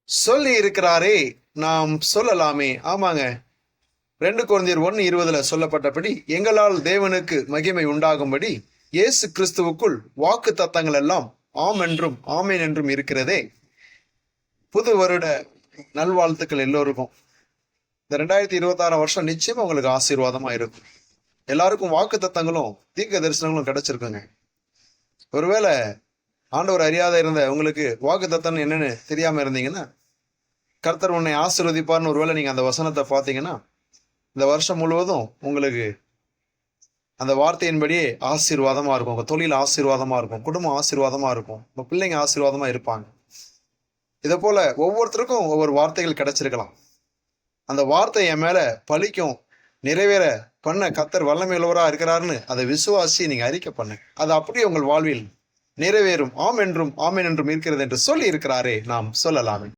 சொல்லி இருக்கிறாரே, நாம் சொல்லலாமே. ஆமாங்க. 2 கொரிந்தியர் 1:20 சொல்லப்பட்டபடி, எங்களால் தேவனுக்கு மகிமை உண்டாகும்படி இயேசு கிறிஸ்துவுக்குள் வாக்கு தத்தங்கள் எல்லாம் ஆம் என்றும் ஆமேன் என்றும் இருக்கிறதே. புது வருட நல்வாழ்த்துக்கள் எல்லோருக்கும். இந்த 2026 வருஷம் நிச்சயமா உங்களுக்கு ஆசீர்வாதமா இருக்கும். எல்லாருக்கும் வாக்கு தத்தங்களும் தீர்க்க தரிசனங்களும் கிடைச்சிருக்குங்க. ஒருவேளை ஆண்டவர் அறியாத இருந்த உங்களுக்கு வாக்கு தத்தம் என்னன்னு தெரியாம இருந்தீங்கன்னா, கர்த்தர் உன்னை ஆசீர்வதிப்பார்னு ஒருவேளை நீங்க அந்த வசனத்தை பார்த்தீங்கன்னா, இந்த வருஷம் முழுவதும் உங்களுக்கு அந்த வார்த்தையின்படியே ஆசீர்வாதமா இருக்கும். உங்க தொழில் ஆசீர்வாதமா இருக்கும், குடும்பம் ஆசீர்வாதமா இருக்கும், உங்க பிள்ளைங்க ஆசீர்வாதமா இருப்பாங்க. இதை போல ஒவ்வொருத்தருக்கும் ஒவ்வொரு வார்த்தைகள் கிடைச்சிருக்கலாம். அந்த வார்த்தை என் மேல பலிக்கும், நிறைவேற பண்ண கர்த்தர் வல்லமையுள்ளவரா இருக்கிறாருன்னு அதை விசுவாசி நீங்க அறிக்கை பண்ணு. அது அப்படியே உங்கள் வாழ்வில் நிறைவேறும். ஆம் என்றும் ஆமேன் என்றும் இருக்கிறது என்று சொல்லி இருக்கிறாரே, நாம் சொல்லலாமே.